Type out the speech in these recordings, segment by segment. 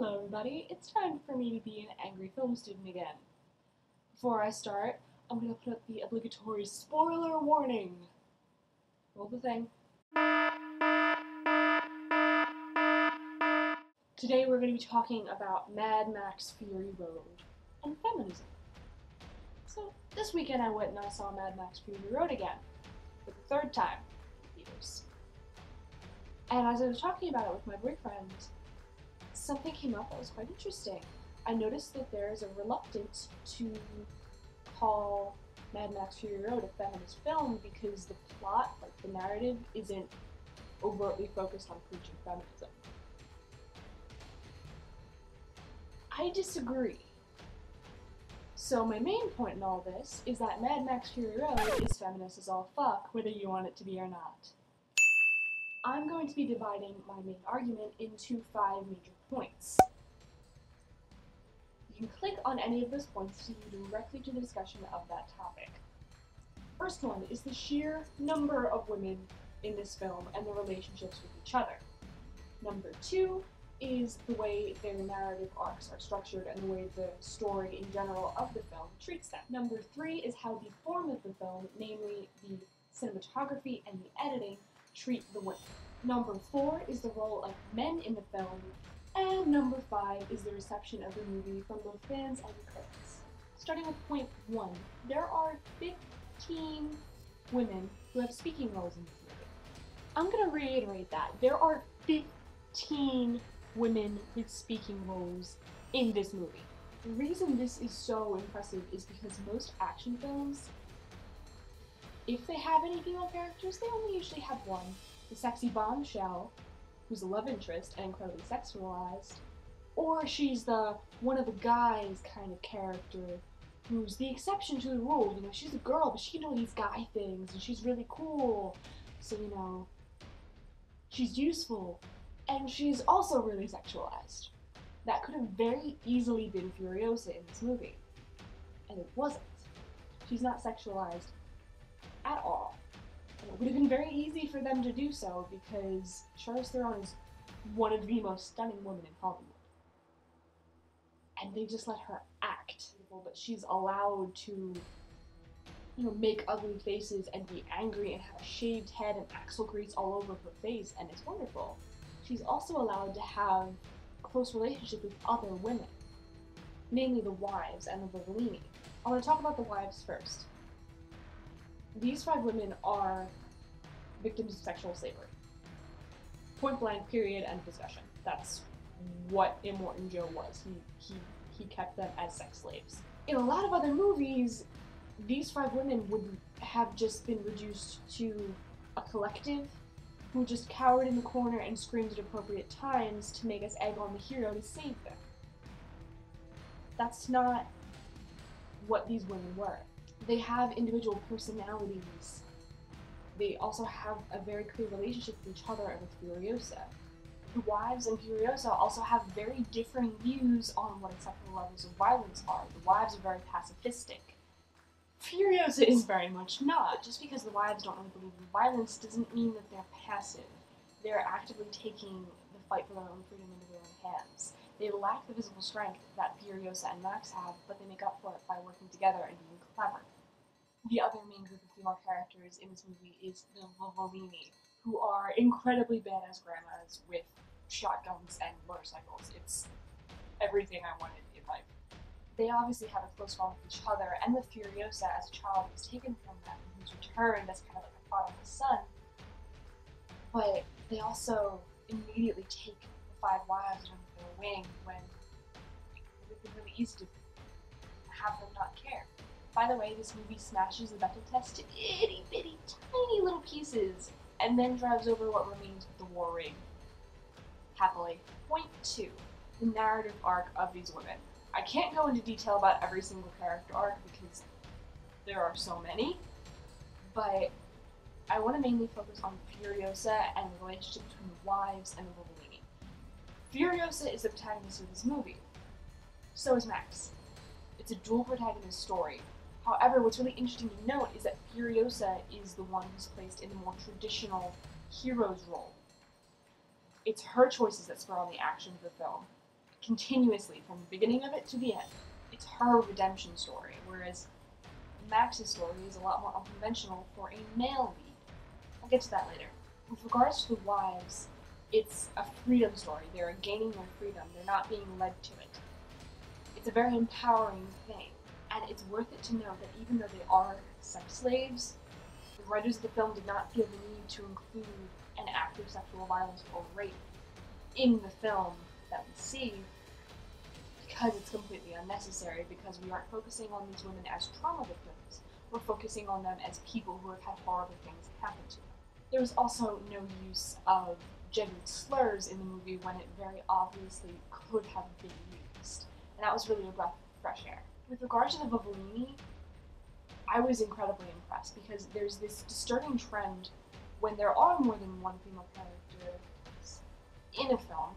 Hello everybody, it's time for me to be an angry film student again. Before I start, I'm going to put up the obligatory spoiler warning. Roll the thing. Today we're going to be talking about Mad Max Fury Road and feminism. So this weekend I went and I saw Mad Max Fury Road again, for the third time in theaters. And as I was talking about it with my boyfriend, something came up that was quite interesting. I noticed that there is a reluctance to call Mad Max Fury Road a feminist film because the plot, like the narrative, isn't overtly focused on preaching feminism. I disagree. So my main point in all this is that Mad Max Fury Road is feminist as all fuck, whether you want it to be or not. I'm going to be dividing my main argument into 5 major points. You can click on any of those points to lead directly to the discussion of that topic. First one is the sheer number of women in this film and their relationships with each other. Number 2 is the way their narrative arcs are structured and the way the story in general of the film treats them. Number 3 is how the form of the film, namely the cinematography and the editing, treat the women. Number 4 is the role of men in the film, and number 5 is the reception of the movie from both fans and critics. Starting with point 1, there are 15 women who have speaking roles in this movie. I'm gonna reiterate that. There are 15 women with speaking roles in this movie. The reason this is so impressive is because most action films, if they have any female characters, they only usually have one. The sexy bombshell, who's a love interest and incredibly sexualized, or she's the one of the guys kind of character who's the exception to the rule. You know, she's a girl, but she can do all these guy things, and she's really cool. So, you know, she's useful, and she's also really sexualized. That could have very easily been Furiosa in this movie, and it wasn't. She's not sexualized at all. And it would have been very easy for them to do so because Charlize Theron is one of the most stunning women in Hollywood. And they just let her act. But she's allowed to, you know, make ugly faces and be angry and have a shaved head and axle grease all over her face, and it's wonderful. She's also allowed to have a close relationship with other women, namely the wives and the Bellini. I want to talk about the wives first. These 5 women are victims of sexual slavery. Point blank, period, end of discussion. That's what Immortan Joe was. He kept them as sex slaves. In a lot of other movies, these 5 women would have just been reduced to a collective who just cowered in the corner and screamed at appropriate times to make us egg on the hero to save them. That's not what these women were. They have individual personalities. They also have a very clear relationship with each other and with Furiosa. The wives and Furiosa also have very differing views on what acceptable levels of violence are. The wives are very pacifistic. Furiosa is very much not. Just because the wives don't really believe in violence doesn't mean that they're passive. They're actively taking the fight for their own freedom into their own hands. They lack the visible strength that Furiosa and Max have, but they make up for it by working together and being clever. The other main group of female characters in this movie is the Bellini, who are incredibly badass grandmas with shotguns and motorcycles. It's everything I wanted in life. They obviously have a close bond with each other, and with Furiosa as a child was taken from them and who's returned as kind of like a prodigal son. But they also immediately take the 5 wives under their wing when it would have been really easy to have them not care. By the way, this movie smashes the Bechdel test to itty bitty tiny little pieces and then drives over what remains with the war rig. Happily. Point 2. The narrative arc of these women. I can't go into detail about every single character arc because there are so many, but I want to mainly focus on Furiosa and the relationship between the wives and the Bellini. Furiosa is the protagonist of this movie. So is Max. It's a dual protagonist story. However, what's really interesting to note is that Furiosa is the one who's placed in the more traditional hero's role. It's her choices that spur on the action of the film. continuously from the beginning of it to the end. It's her redemption story, whereas Max's story is a lot more unconventional for a male lead. I'll get to that later. With regards to the wives, it's a freedom story. They're gaining their freedom. They're not being led to it. It's a very empowering thing, and it's worth it to know that even though they are sex slaves, the writers of the film did not feel the need to include an act of sexual violence or rape in the film that we see, because it's completely unnecessary, because we aren't focusing on these women as trauma victims. We're focusing on them as people who have had horrible things happen to them. There was also no use of gendered slurs in the movie when it very obviously could have been used. And that was really a breath of fresh air. With regard to the Vovolini, I was incredibly impressed because there's this disturbing trend when there are more than one female character in a film.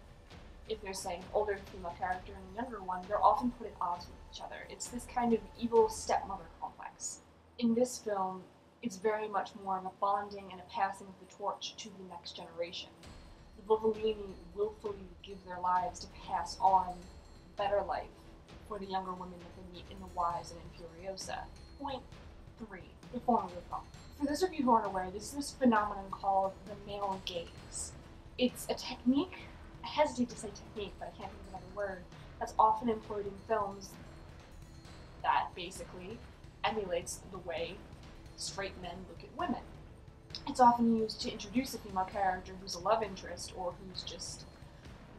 If there's, say, an older female character and a younger one, they're often put at odds with each other. It's this kind of evil stepmother complex. In this film, it's very much more of a bonding and a passing of the torch to the next generation. The Vovolini willfully give their lives to pass on a better life for the younger women that they meet in The Wives and in Furiosa. Point 3. The form of the film. For those of you who aren't aware, this is this phenomenon called the male gaze. It's a technique, I hesitate to say technique, but I can't think of another word, that's often employed in films that basically emulates the way straight men look at women. It's often used to introduce a female character who's a love interest or who's just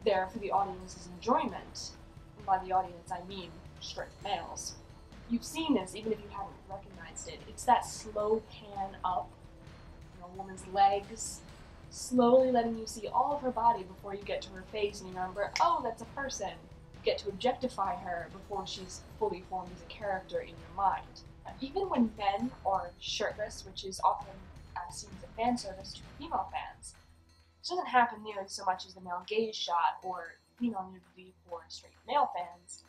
there for the audience's enjoyment. And by the audience, I mean straight males. You've seen this even if you haven't recognized it. It's that slow pan up, a woman's legs, slowly letting you see all of her body before you get to her face and you remember, oh, that's a person. You get to objectify her before she's fully formed as a character in your mind. Even when men are shirtless, which is often seen as a fan service to female fans, it doesn't happen nearly so much as the male gaze shot or female nudity for straight male fans.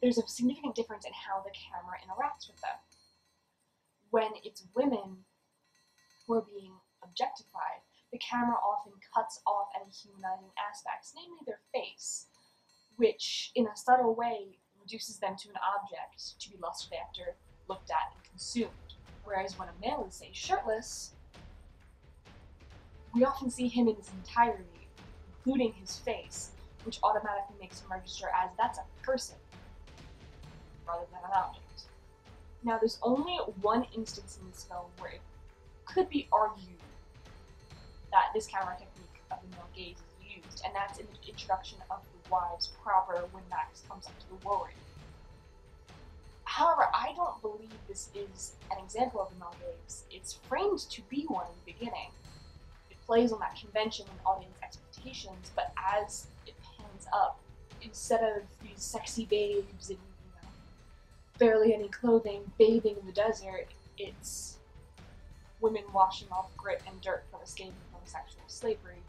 There's a significant difference in how the camera interacts with them. When it's women who are being objectified, the camera often cuts off any humanizing aspects, namely their face, which, in a subtle way, reduces them to an object to be lusted after, looked at, and consumed. Whereas when a male is, say, shirtless, we often see him in his entirety, including his face, which automatically makes him register as that's a person, rather than an object. Now, there's only one instance in this film where it could be argued that this camera technique of the male gaze is used, and that's in the introduction of the wives proper when Max comes up to the Warwick. However, I don't believe this is an example of the male gaze. It's framed to be one in the beginning. It plays on that convention and audience expectations, but as it pans up, instead of these sexy babes in barely any clothing bathing in the desert, it's women washing off grit and dirt from escaping from sexual slavery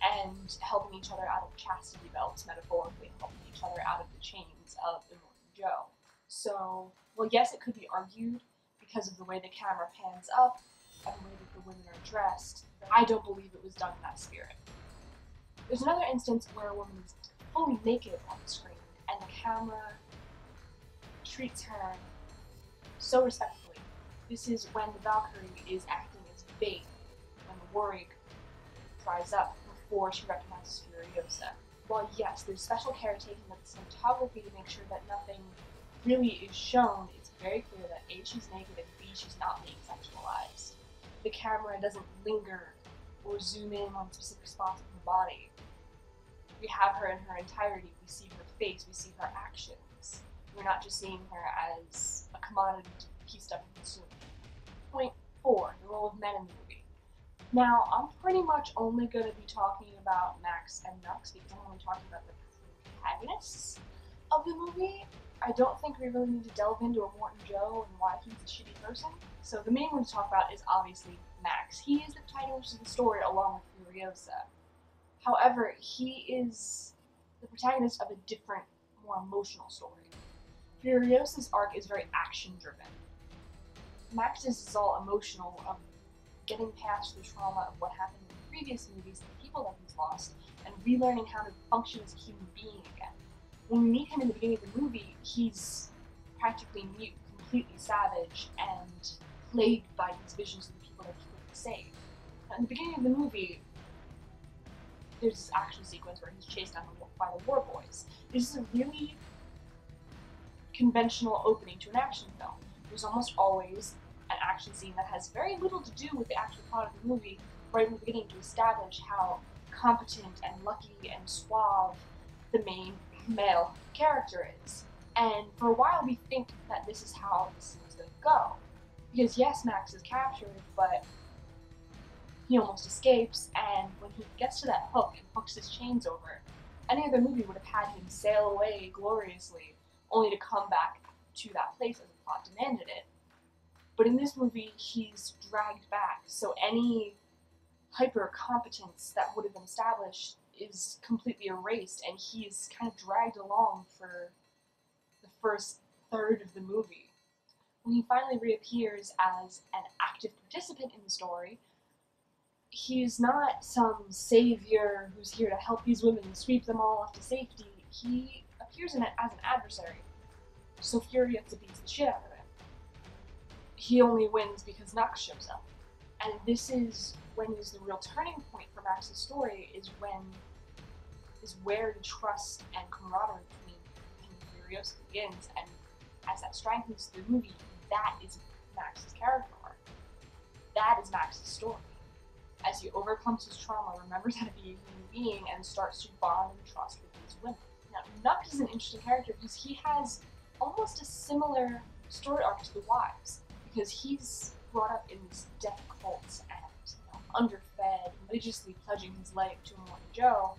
and helping each other out of chastity belts, metaphorically helping each other out of the chains of Immortan Joe. So, well, yes, it could be argued because of the way the camera pans up and the way that the women are dressed, but I don't believe it was done in that spirit. There's another instance where a woman is fully naked on the screen and the camera treats her so respectfully. This is when the Valkyrie is acting as bait when the Warwick dries up before she recognizes Furiosa. While yes, there's special care taken with the cinematography to make sure that nothing really is shown, it's very clear that A, she's naked, and B, she's not being sexualized. The camera doesn't linger or zoom in on specific spots of her body. We have her in her entirety, we see her face, we see her actions. We're not just seeing her as a commodity to be pieced up and consumed. Point 4, the role of men in the movie. Now, I'm pretty much only going to be talking about Max and Nux because I'm only talking about the protagonists of the movie. I don't think we really need to delve into Immortan Joe and why he's a shitty person. So the main one to talk about is obviously Max. He is the protagonist of the story along with Furiosa. However, he is the protagonist of a different, more emotional story. Furiosa's arc is very action-driven. Max's is all emotional, of getting past the trauma of what happened in the previous movies, the people that he's lost, and relearning how to function as a human being again. When we meet him in the beginning of the movie, he's practically mute, completely savage, and plagued by these visions of the people that he couldn't save. Now, in the beginning of the movie, there's this action sequence where he's chased down by the war boys. This is a really conventional opening to an action film. There's almost always an action scene that has very little to do with the actual plot of the movie right in the beginning to establish how competent and lucky and suave the main male character is. And for a while we think that this is how this is going to go. Because yes, Max is captured, but he almost escapes, and when he gets to that hook and hooks his chains over, any other movie would have had him sail away gloriously, only to come back to that place as the plot demanded it. But in this movie, he's dragged back, so any hyper-competence that would have been established is completely erased, and he's kind of dragged along for the first third of the movie. When he finally reappears as an active participant in the story, he's not some savior who's here to help these women and sweep them all off to safety. He appears in it as an adversary. So Furiosa beats the shit out of him. He only wins because Max shows up. And this is when is the real turning point for Max's story, is where the trust and camaraderie between him and Furiosa begins, and as that strengthens the movie, that is Max's character arc. That is Max's story. As he overcomes his trauma, remembers how to be a human being, and starts to bond and trust with these women. Now, Nux is an interesting character because he has almost a similar story arc to the wives, because he's brought up in these death cults and underfed, religiously pledging his life to Immortal Joe,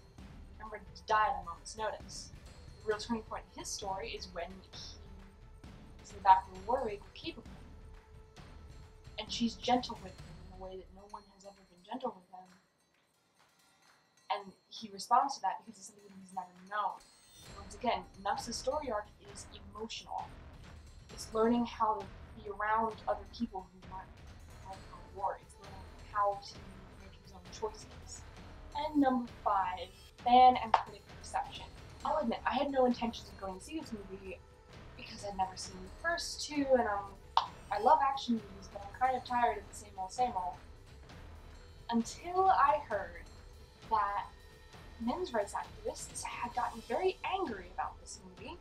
and ready to die at a moment's notice. The real turning point in his story is when he is in the back of the war rig with capable, and she's gentle with him in a way that no one has ever been gentle with him, and he responds to that because it's something that he's never known. Once again, Nux's story arc is emotional. It's learning how to be around other people who aren't fighting for war. It's learning how to make his own choices. And number 5, fan and critic reception. I'll admit, I had no intentions of going to see this movie because I'd never seen the first two, and I love action movies, but I'm kind of tired of the same old. Until I heard that men's rights activists had gotten very angry about this movie,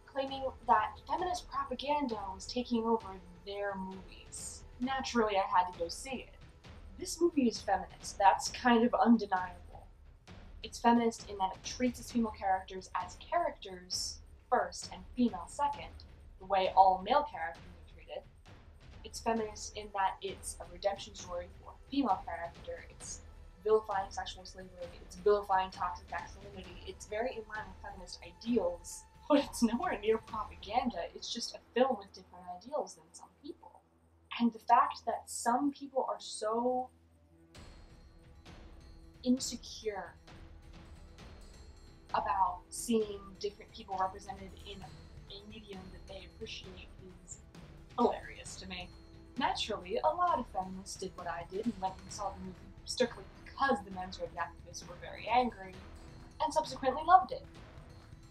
claiming that feminist propaganda was taking over their movies. Naturally, I had to go see it. This movie is feminist. That's kind of undeniable. It's feminist in that it treats its female characters as characters first and female second, the way all male characters are treated. It's feminist in that it's a redemption story for a female character. It's vilifying sexual slavery. It's vilifying toxic masculinity. It's very in line with feminist ideals, but it's nowhere near propaganda. It's just a film with different ideals than some people. And the fact that some people are so insecure about seeing different people represented in a medium that they appreciate is hilarious to me. Naturally, a lot of feminists did what I did and went and saw the movie strictly because the men's rights activists were very angry, and subsequently loved it.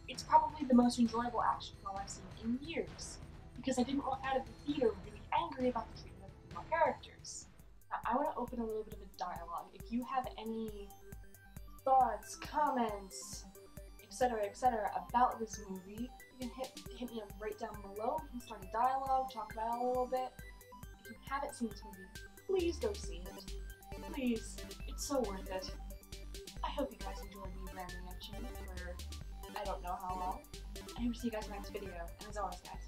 It's probably the most enjoyable action film I've seen in years, because I didn't walk out of the theater really angry about the treatment of female characters. Now, I want to open a little bit of a dialogue. If you have any thoughts, comments, etc., about this movie, you can hit me up right down below. We can start a dialogue, talk about it a little bit. If you haven't seen this movie, please go see it. Please, it's so worth it. I hope you guys enjoyed me ranting at you for I don't know how long. I hope to see you guys in the next video, and as always guys,